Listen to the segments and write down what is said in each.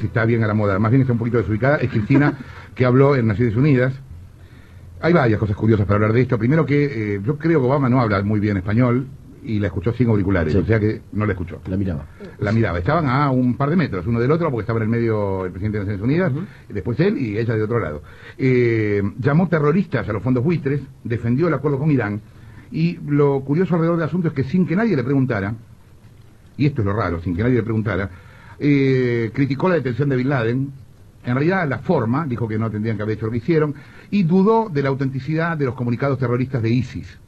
si está bien a la moda, más bien está un poquito desubicada, es Cristina, que habló en Naciones Unidas. Hay varias cosas curiosas para hablar de esto. Primero que yo creo que Obama no habla muy bien español y la escuchó sin auriculares, Sí. o sea que no la escuchó. La miraba. La miraba. Estaban a un par de metros, uno del otro, porque estaba en el medio el presidente de Naciones Unidas, y después él y ella de otro lado. Llamó terroristas a los fondos buitres, defendió el acuerdo con Irán, y lo curioso alrededor del asunto es que sin que nadie le preguntara, y esto es lo raro, sin que nadie le preguntara, criticó la detención de Bin Laden. En realidad la forma, dijo que no tendrían que haber hecho lo que hicieron, y dudó de la autenticidad de los comunicados terroristas de ISIS.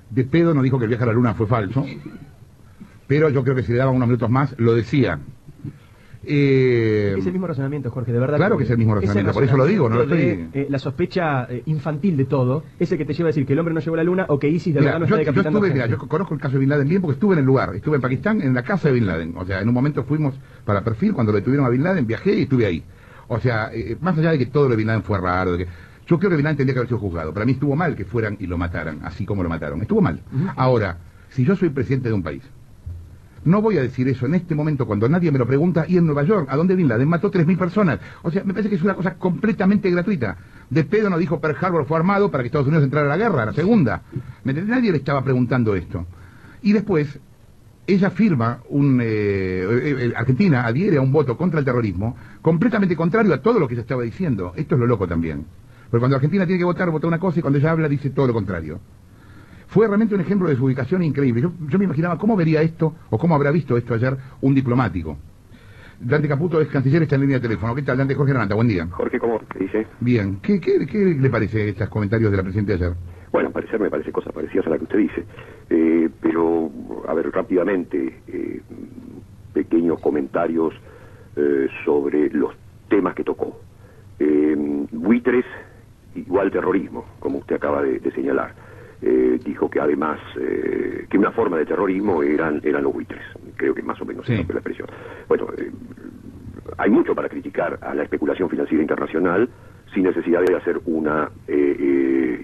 De pedo no dijo que el viaje a la luna fue falso, pero yo creo que si le daban unos minutos más, lo decía. Es el mismo razonamiento, Jorge, de verdad. Claro que es el mismo razonamiento, por eso lo digo, no lo estoy... la sospecha infantil de todo, ese que te lleva a decir que el hombre no llegó a la luna o que ISIS de verdad no está decapitando gente. Yo conozco el caso de Bin Laden bien porque estuve en el lugar, estuve en Pakistán, en la casa de Bin Laden. O sea, en un momento fuimos para Perfil, cuando lo detuvieron a Bin Laden, viajé y estuve ahí. O sea, más allá de que todo lo de Bin Laden fue raro, de que... Yo creo que Bin Laden tendría que haber sido juzgado. Para mí estuvo mal que fueran y lo mataran, así como lo mataron. Estuvo mal. Ahora, si yo soy presidente de un país, no voy a decir eso en este momento cuando nadie me lo pregunta, y en Nueva York, a donde Bin Laden mató 3.000 personas. O sea, me parece que es una cosa completamente gratuita. De pedo no dijo Pearl Harbor fue armado para que Estados Unidos entrara a la guerra, la segunda. Nadie le estaba preguntando esto. Y después, ella firma Argentina adhiere a un voto contra el terrorismo completamente contrario a todo lo que ella estaba diciendo. Esto es lo loco también. Porque cuando Argentina tiene que votar, vota una cosa, y cuando ella habla dice todo lo contrario. Fue realmente un ejemplo de desubicación increíble. Yo me imaginaba cómo vería esto, o cómo habrá visto esto ayer un diplomático. Dante Caputo es canciller, está en línea de teléfono. ¿Qué tal, Dante? Jorge Aranda, buen día. Jorge, ¿cómo te dice? Bien. ¿Qué le parece estos comentarios de la presidenta de ayer? Bueno, me parece cosas parecidas a la que usted dice. Pero, a ver, rápidamente, pequeños comentarios sobre los temas que tocó. Buitres igual terrorismo, como usted acaba de señalar. Dijo que además que una forma de terrorismo eran los buitres. Creo que más o menos esa fue la expresión. Bueno, hay mucho para criticar a la especulación financiera internacional sin necesidad de hacer una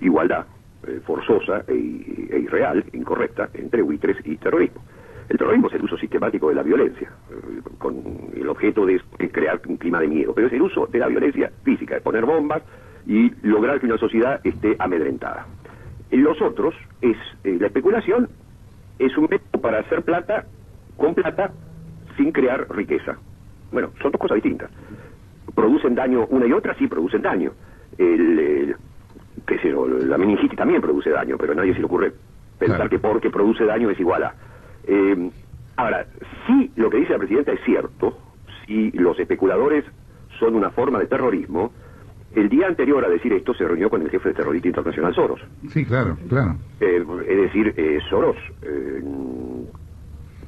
igualdad forzosa e irreal, incorrecta, entre buitres y terrorismo. El terrorismo es el uso sistemático de la violencia, con el objeto de crear un clima de miedo, pero es el uso de la violencia física, de poner bombas y lograr que una sociedad esté amedrentada. Los otros, la especulación es un método para hacer plata con plata sin crear riqueza. Bueno, son dos cosas distintas. ¿Producen daño una y otra? Sí, producen daño. La meningitis también produce daño, pero a nadie se le ocurre pensar que porque produce daño es igual a... ahora, si lo que dice la presidenta es cierto, si los especuladores son una forma de terrorismo, el día anterior a decir esto se reunió con el jefe de terrorista internacional Soros. Sí, claro, claro. Es decir, Soros,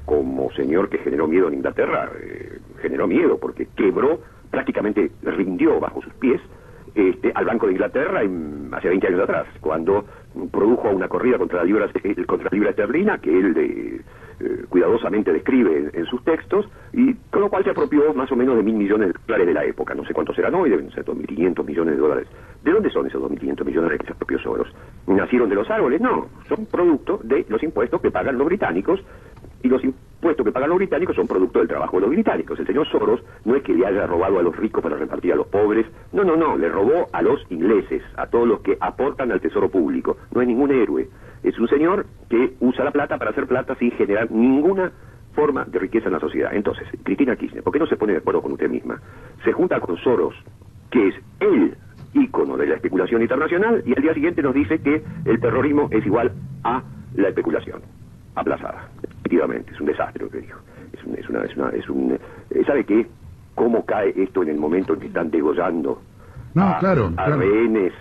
como señor que generó miedo en Inglaterra, generó miedo porque quebró, prácticamente rindió bajo sus pies al Banco de Inglaterra hace 20 años atrás, cuando produjo una corrida contra la libra esterlina que él cuidadosamente describe en sus textos, y con lo cual se apropió más o menos de $1.000 millones de dólares de la época. No sé cuántos serán hoy, deben ser 2.500 millones de dólares. ¿De dónde son esos 2.500 millones que se apropió Soros? ¿Nacieron de los árboles? No, son producto de los impuestos que pagan los británicos, y los impuestos que pagan los británicos son producto del trabajo de los británicos. El señor Soros no es que le haya robado a los ricos para repartir a los pobres, no, le robó a los ingleses, a todos los que aportan al tesoro público. No es ningún héroe, es un señor que usa la plata para hacer plata sin generar ninguna forma de riqueza en la sociedad. Entonces, Cristina Kirchner, ¿por qué no se pone de acuerdo con usted misma? Se junta con Soros, que es el ícono de la especulación internacional, y al día siguiente nos dice que el terrorismo es igual a la especulación aplazada. Efectivamente, es un desastre lo que dijo. ¿Sabe qué? ¿Cómo cae esto en el momento en que están degollando a rehenes,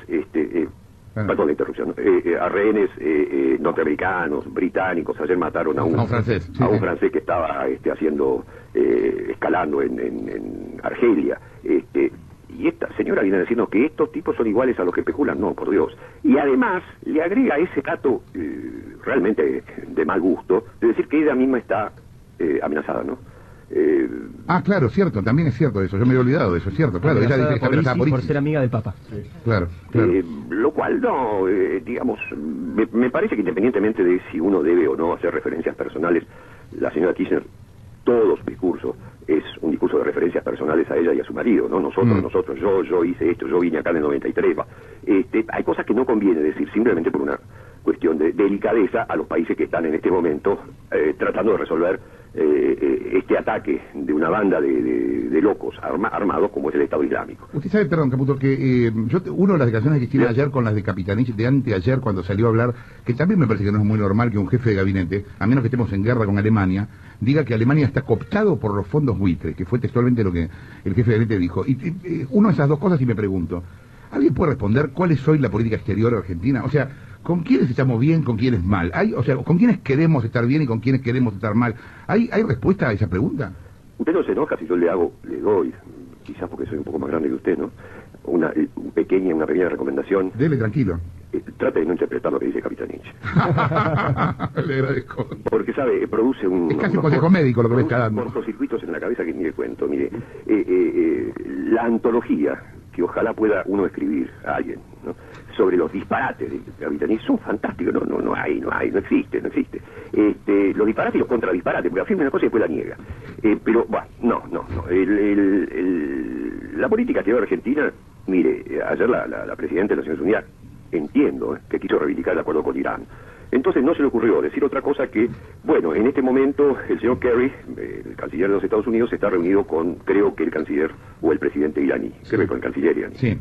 perdón la interrupción, a rehenes norteamericanos, británicos? Ayer mataron a un francés, francés que estaba escalando en Argelia. Y esta señora viene diciendo que estos tipos son iguales a los que especulan. No, por Dios. Y además le agrega ese dato realmente de mal gusto, de decir que ella misma está amenazada, ¿no? Claro, cierto, también es cierto eso. Yo me había olvidado de eso, es cierto, claro. Ella dice que está amenazada por ser amiga del Papa. Sí. Claro. Lo cual no, digamos, me parece que independientemente de si uno debe o no hacer referencias personales, la señora Kirchner todo su discurso es un discurso de referencias personales a ella y a su marido, ¿no? Nosotros, yo hice esto, yo vine acá en el 93, va. Hay cosas que no conviene decir simplemente por una cuestión de delicadeza a los países que están en este momento tratando de resolver este ataque de una banda de locos armados como es el Estado Islámico. Usted sabe, perdón, Caputo, que uno de las declaraciones que tiene ayer con las de Capitanich de anteayer cuando salió a hablar, que también me parece que no es muy normal que un jefe de gabinete, a menos que estemos en guerra con Alemania, diga que Alemania está cooptado por los fondos buitre, que fue textualmente lo que el jefe de gabinete dijo. Y uno de esas dos cosas y me pregunto, ¿alguien puede responder cuál es hoy la política exterior argentina? O sea, ¿con quiénes estamos bien, con quiénes mal? O sea, ¿con quiénes queremos estar bien y con quiénes queremos estar mal? ¿Hay respuesta a esa pregunta? Usted no se enoja si yo le doy, quizás porque soy un poco más grande que usted, ¿no? Una pequeña recomendación. Dele, tranquilo. Trate de no interpretar lo que dice Capitanich. Le agradezco. Porque, ¿sabe? Produce un... Es casi un consejo médico lo que me está dando. Cortocircuitos en la cabeza que ni le cuento. Mire, la antología que ojalá pueda uno escribir a alguien, ¿no?, sobre los disparates de Capitanich son fantásticos. No existe. Los disparates y los contradisparates, porque afirma una cosa y después la niega. Pero, bueno, no. La política exterior argentina, mire, ayer la presidenta de las Naciones Unidas, entiendo que quiso reivindicar el acuerdo con Irán. Entonces no se le ocurrió decir otra cosa que, bueno, en este momento el señor Kerry, el canciller de los Estados Unidos, está reunido con, creo que el canciller o el presidente iraní, sí. creo que con el canciller iraní. Sí.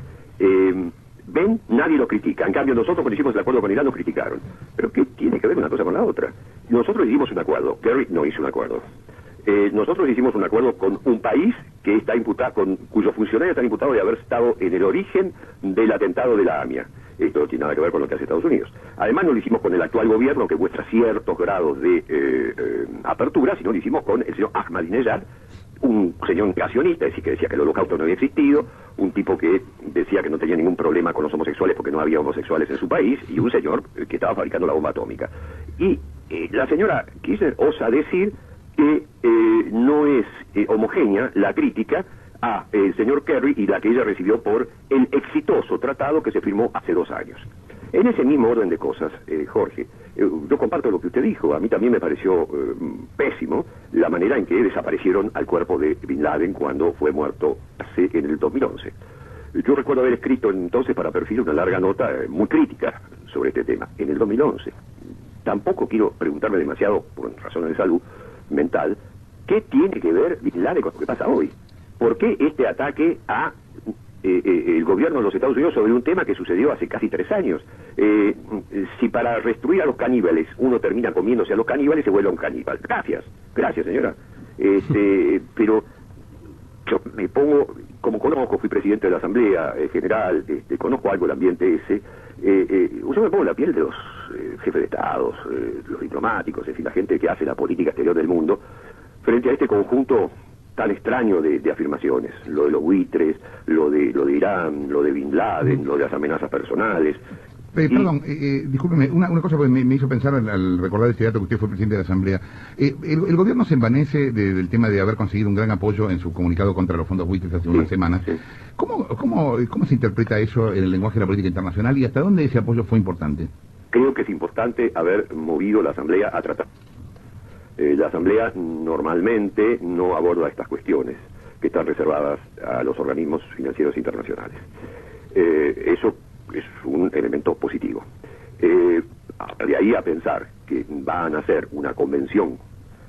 Ven, nadie lo critica. En cambio, nosotros cuando hicimos el acuerdo con Irán nos criticaron. Pero ¿qué tiene que ver una cosa con la otra? Nosotros hicimos un acuerdo, Kerry no hizo un acuerdo. Nosotros hicimos un acuerdo con un país que está imputado, cuyos funcionarios están imputados de haber estado en el origen del atentado de la AMIA. Esto no tiene nada que ver con lo que hace Estados Unidos. Además no lo hicimos con el actual gobierno, que muestra ciertos grados de apertura, sino lo hicimos con el señor Ahmadinejad, un señor negacionista, es decir, que decía que el holocausto no había existido, un tipo que decía que no tenía ningún problema con los homosexuales porque no había homosexuales en su país, y un señor que estaba fabricando la bomba atómica. Y la señora Kirchner osa decir que no es homogénea la crítica a el señor Kerry y la que ella recibió por el exitoso tratado que se firmó hace 2 años. En ese mismo orden de cosas, Jorge, yo comparto lo que usted dijo. A mí también me pareció pésimo la manera en que desaparecieron al cuerpo de Bin Laden cuando fue muerto en el 2011. Yo recuerdo haber escrito entonces para Perfil una larga nota muy crítica sobre este tema, en el 2011. Tampoco quiero preguntarme demasiado, por razones de salud mental, ¿qué tiene que ver Bin Laden con lo que pasa hoy? ¿Por qué este ataque a el gobierno de los Estados Unidos sobre un tema que sucedió hace casi 3 años? Si para destruir a los caníbales uno termina comiéndose a los caníbales, se vuelve un caníbal. Gracias señora. Pero yo me pongo, como conozco, fui presidente de la Asamblea General, conozco algo del ambiente ese, yo me pongo en la piel de los jefes de Estados, los diplomáticos, en fin, la gente que hace la política exterior del mundo, frente a este conjunto tan extraño de afirmaciones, lo de los buitres, lo de Irán, lo de Bin Laden, lo de las amenazas personales. Perdón, discúlpeme, una cosa que me hizo pensar al recordar este dato que usted fue presidente de la Asamblea. El gobierno se envanece del tema de haber conseguido un gran apoyo en su comunicado contra los fondos buitres hace unas semanas. Sí. ¿Cómo se interpreta eso en el lenguaje de la política internacional y hasta dónde ese apoyo fue importante? Creo que es importante haber movido la Asamblea a tratar. La Asamblea normalmente no aborda estas cuestiones que están reservadas a los organismos financieros internacionales. Eso es un elemento positivo. De ahí a pensar que van a hacer una convención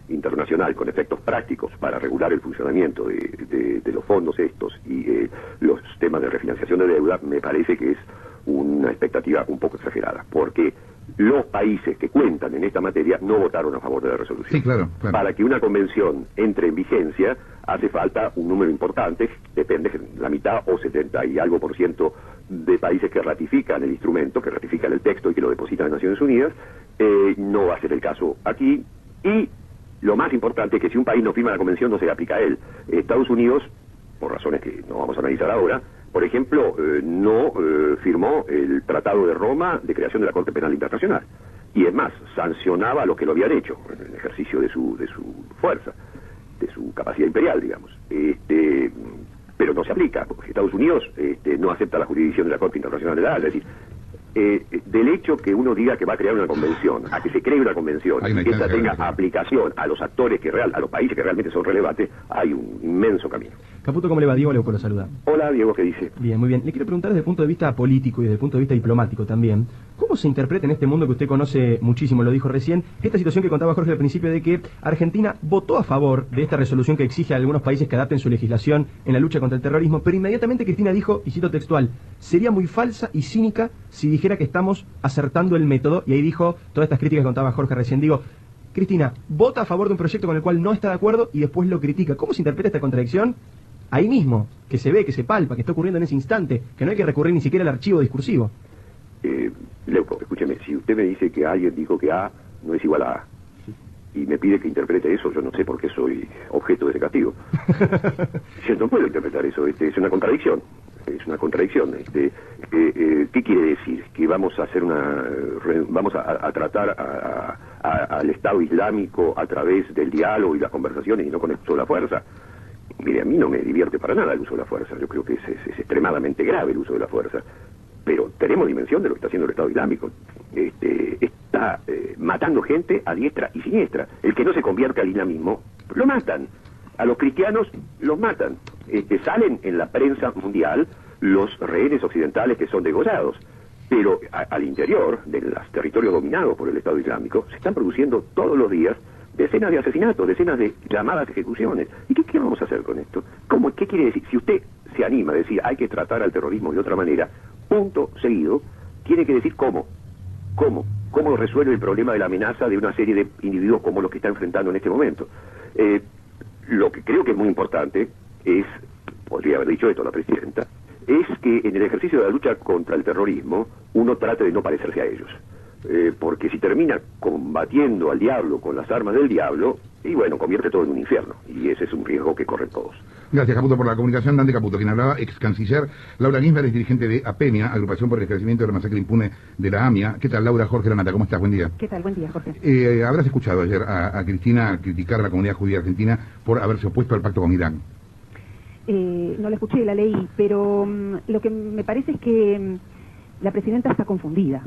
internacional con efectos prácticos para regular el funcionamiento de los fondos estos y los temas de refinanciación de deuda, me parece que es una expectativa un poco exagerada, porque los países que cuentan en esta materia no votaron a favor de la resolución. Sí, claro. Para que una convención entre en vigencia hace falta un número importante, depende, la mitad o 70 y algo % de países que ratifican el instrumento, que ratifican el texto y que lo depositan en Naciones Unidas. No va a ser el caso aquí. Y lo más importante es que si un país no firma la convención no se le aplica a él. Estados Unidos, por razones que no vamos a analizar ahora, por ejemplo, no firmó el Tratado de Roma de creación de la Corte Penal Internacional. Y es más, sancionaba a los que lo habían hecho, en el ejercicio de su fuerza, de su capacidad imperial, digamos. Pero no se aplica, porque Estados Unidos no acepta la jurisdicción de la Corte Internacional de la Haya. Es decir, del hecho que uno diga que va a crear una convención, a que se cree una convención y que esta tenga aplicación a los actores a los países que realmente son relevantes, hay un inmenso camino. Caputo, ¿cómo le va? Diego Leuco lo saluda. Hola, Diego, ¿qué dice? Bien, muy bien. Le quiero preguntar desde el punto de vista político y desde el punto de vista diplomático también, ¿cómo se interpreta en este mundo que usted conoce muchísimo, lo dijo recién, esta situación que contaba Jorge al principio de que Argentina votó a favor de esta resolución que exige a algunos países que adapten su legislación en la lucha contra el terrorismo, pero inmediatamente Cristina dijo, y cito textual, sería muy falsa y cínica si dijera que estamos acertando el método, y ahí dijo todas estas críticas que contaba Jorge recién. Digo, Cristina vota a favor de un proyecto con el cual no está de acuerdo y después lo critica. ¿Cómo se interpreta esta contradicción? Ahí mismo, que se ve, que se palpa, que está ocurriendo en ese instante, que no hay que recurrir ni siquiera al archivo discursivo. Leuco, escúcheme, si usted me dice que alguien dijo que A no es igual a A, y me pide que interprete eso, yo no sé por qué soy objeto de ese castigo. Yo no puedo interpretar eso, es una contradicción. Es una contradicción. ¿Qué quiere decir? Que vamos a hacer vamos a tratar al Estado Islámico a través del diálogo y las conversaciones y no con el uso de la fuerza. Mire, a mí no me divierte para nada el uso de la fuerza. Yo creo que es extremadamente grave el uso de la fuerza. Pero tenemos dimensión de lo que está haciendo el Estado Islámico. Está matando gente a diestra y siniestra. El que no se convierte al islamismo, lo matan. A los cristianos los matan. Salen en la prensa mundial los rehenes occidentales que son degollados. Pero al interior de los territorios dominados por el Estado Islámico se están produciendo todos los días decenas de asesinatos, decenas de llamadas ejecuciones. ¿Y qué vamos a hacer con esto? ¿Qué quiere decir? Si usted se anima a decir hay que tratar al terrorismo de otra manera, punto seguido, tiene que decir cómo. ¿Cómo resuelve el problema de la amenaza de una serie de individuos como los que está enfrentando en este momento? Lo que creo que es muy importante es, podría haber dicho esto la presidenta, es que en el ejercicio de la lucha contra el terrorismo uno trate de no parecerse a ellos. Porque si termina combatiendo al diablo con las armas del diablo, y bueno, convierte todo en un infierno. Y ese es un riesgo que corren todos. Gracias, Caputo, por la comunicación. Dante Caputo, quien hablaba, ex canciller. Laura Ginsberg es dirigente de APEMIA, Agrupación por el Esclarecimiento de la Masacre Impune de la AMIA. ¿Qué tal, Laura? Jorge Lanata, ¿cómo estás? Buen día. ¿Qué tal? Buen día, Jorge. Habrás escuchado ayer a Cristina criticar a la comunidad judía argentina por haberse opuesto al pacto con Irán. No la escuché, la leí, pero lo que me parece es que la presidenta está confundida,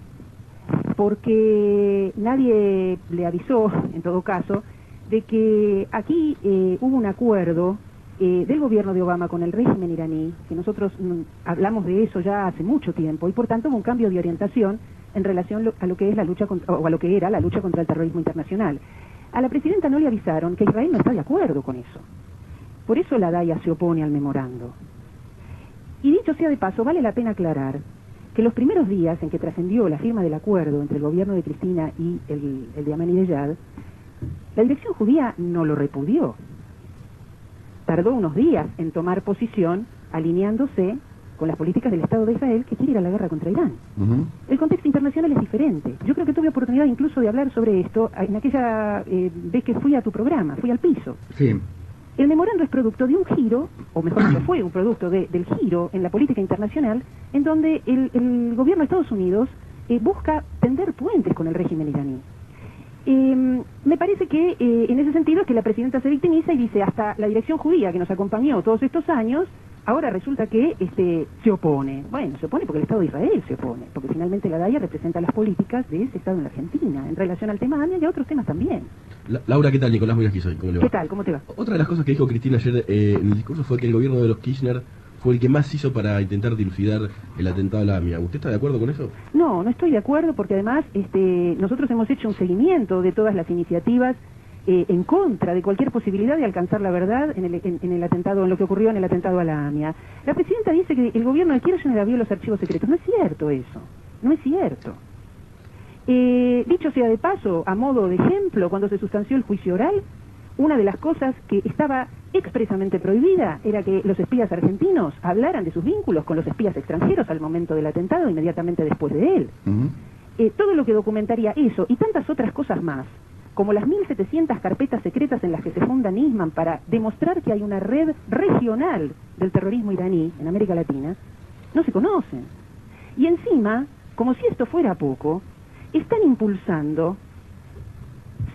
porque nadie le avisó, en todo caso, de que aquí hubo un acuerdo del gobierno de Obama con el régimen iraní, que nosotros hablamos de eso ya hace mucho tiempo, y por tanto hubo un cambio de orientación en relación a lo que es la lucha o a lo que era la lucha contra el terrorismo internacional. A la presidenta no le avisaron que Israel no está de acuerdo con eso. Por eso la DAIA se opone al memorando. Y dicho sea de paso, vale la pena aclarar que los primeros días en que trascendió la firma del acuerdo entre el gobierno de Cristina y el de Ahmadinejad, la dirección judía no lo repudió. Tardó unos días en tomar posición, alineándose con las políticas del Estado de Israel que quiere ir a la guerra contra Irán. El contexto internacional es diferente. Yo creo que tuve oportunidad incluso de hablar sobre esto en aquella vez que fui a tu programa, fui al piso. Sí. El memorando es producto de un giro, o mejor dicho, fue un producto del giro en la política internacional, en donde el gobierno de Estados Unidos busca tender puentes con el régimen iraní. Me parece que en ese sentido es que la presidenta se victimiza y dice, hasta la dirección judía que nos acompañó todos estos años, ahora resulta que se opone. Bueno, se opone porque el Estado de Israel se opone, porque finalmente la DAIA representa las políticas de ese Estado en la Argentina, en relación al tema AMIA y a otros temas también. Laura, ¿qué tal? Nicolás Moyas, soy. ¿Cómo le va? ¿Qué tal? ¿Cómo te va? Otra de las cosas que dijo Cristina ayer en el discurso fue que el gobierno de los Kirchner fue el que más hizo para intentar dilucidar el atentado a la AMIA. ¿Usted está de acuerdo con eso? No estoy de acuerdo porque además nosotros hemos hecho un seguimiento de todas las iniciativas en contra de cualquier posibilidad de alcanzar la verdad en el atentado, en lo que ocurrió en el atentado a la AMIA. La presidenta dice que el gobierno de Kirchner abrió los archivos secretos. No es cierto eso, no es cierto. Dicho sea de paso, a modo de ejemplo, cuando se sustanció el juicio oral, una de las cosas que estaba expresamente prohibida era que los espías argentinos hablaran de sus vínculos con los espías extranjeros al momento del atentado, inmediatamente después de él. Todo lo que documentaría eso y tantas otras cosas más, como las 1.700 carpetas secretas en las que se funda Nisman para demostrar que hay una red regional del terrorismo iraní en América Latina, no se conocen. Y encima, como si esto fuera poco, están impulsando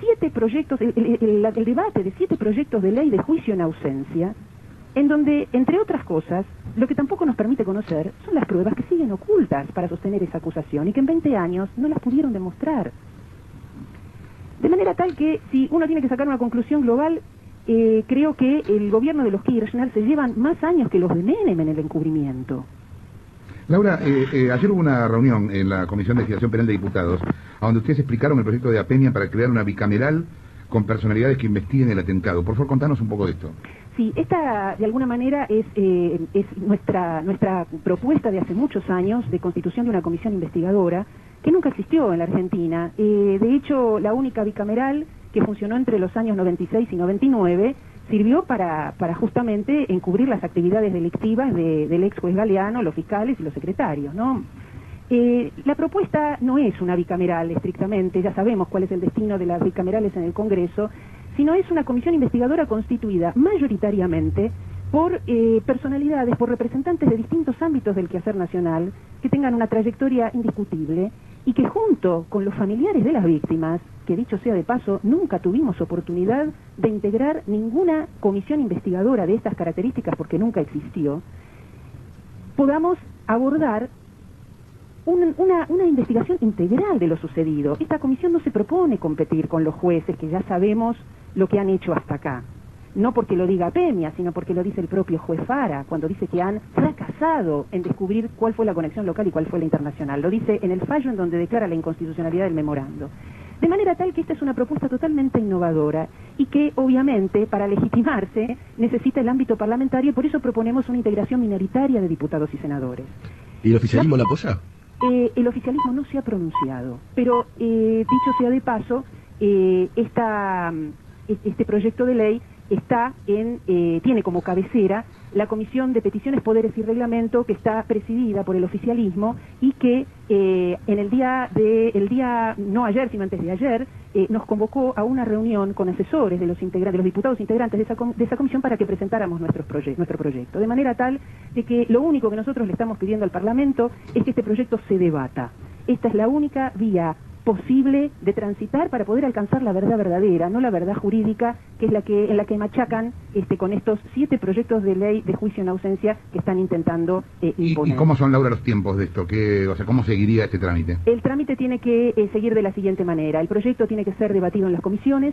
7 proyectos, el debate de 7 proyectos de ley de juicio en ausencia, en donde, entre otras cosas, lo que tampoco nos permite conocer son las pruebas que siguen ocultas para sostener esa acusación y que en 20 años no las pudieron demostrar. De manera tal que, si uno tiene que sacar una conclusión global, creo que el gobierno de los Kirchner se llevan más años que los de Menem en el encubrimiento. Laura, ayer hubo una reunión en la Comisión de Legislación Penal de Diputados, a donde ustedes explicaron el proyecto de APEMIA para crear una bicameral con personalidades que investiguen el atentado. Por favor, contanos un poco de esto. Sí, esta de alguna manera es nuestra propuesta de hace muchos años de constitución de una comisión investigadora que nunca existió en la Argentina. De hecho, la única bicameral que funcionó entre los años 96 y 99 sirvió para justamente encubrir las actividades delictivas del ex juez Galeano, los fiscales y los secretarios, ¿no? La propuesta no es una bicameral estrictamente, ya sabemos cuál es el destino de las bicamerales en el Congreso, sino es una comisión investigadora constituida mayoritariamente por personalidades, por representantes de distintos ámbitos del quehacer nacional, que tengan una trayectoria indiscutible y que junto con los familiares de las víctimas, que dicho sea de paso, nunca tuvimos oportunidad de integrar ninguna comisión investigadora de estas características porque nunca existió, podamos abordar una investigación integral de lo sucedido. Esta comisión no se propone competir con los jueces, que ya sabemos lo que han hecho hasta acá. No porque lo diga APEMIA, sino porque lo dice el propio juez Fara, cuando dice que han fracasado en descubrir cuál fue la conexión local y cuál fue la internacional. Lo dice en el fallo en donde declara la inconstitucionalidad del memorando. De manera tal que esta es una propuesta totalmente innovadora y que, obviamente, para legitimarse, necesita el ámbito parlamentario y por eso proponemos una integración minoritaria de diputados y senadores. ¿Y el oficialismo la apoya? El oficialismo no se ha pronunciado, pero dicho sea de paso, este proyecto de ley tiene como cabecera la Comisión de Peticiones, Poderes y Reglamento, que está presidida por el oficialismo y que en el día, no ayer, sino antes de ayer, nos convocó a una reunión con asesores de los diputados integrantes de esa comisión para que presentáramos nuestro proyecto. De manera tal de que lo único que nosotros le estamos pidiendo al Parlamento es que este proyecto se debata. Esta es la única vía posible de transitar para poder alcanzar la verdad verdadera, no la verdad jurídica, que es en la que machacan con estos 7 proyectos de ley de juicio en ausencia que están intentando imponer. ¿Y cómo son, Laura, los tiempos de esto? ¿Cómo seguiría este trámite? El trámite tiene que seguir de la siguiente manera. El proyecto tiene que ser debatido en las comisiones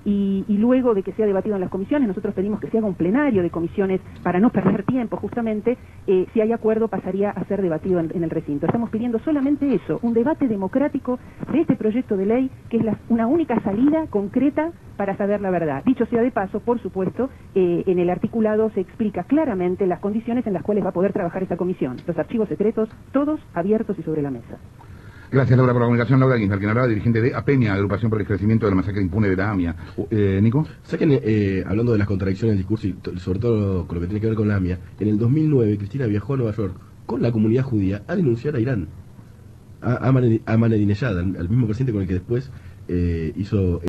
y luego de que sea debatido en las comisiones, nosotros pedimos que se haga un plenario de comisiones para no perder tiempo, justamente. Si hay acuerdo, pasaría a ser debatido en el recinto. Estamos pidiendo solamente eso, un debate democrático de este proyecto de ley, que es una única salida concreta para saber la verdad. Dicho sea de paso, por supuesto, en el articulado se explica claramente las condiciones en las cuales va a poder trabajar esta comisión. Los archivos secretos, todos abiertos y sobre la mesa. Gracias, Laura, por la comunicación. Laura Ginsberg, quien hablaba, dirigente de APEMIA, Agrupación por el Esclarecimiento de la Masacre Impune de la AMIA. Nico. Saquen, hablando de las contradicciones del discurso y sobre todo con lo que tiene que ver con la AMIA, en el 2009 Cristina viajó a Nueva York con la comunidad judía a denunciar a Irán, a Ahmadinejad, al mismo presidente con el que después hizo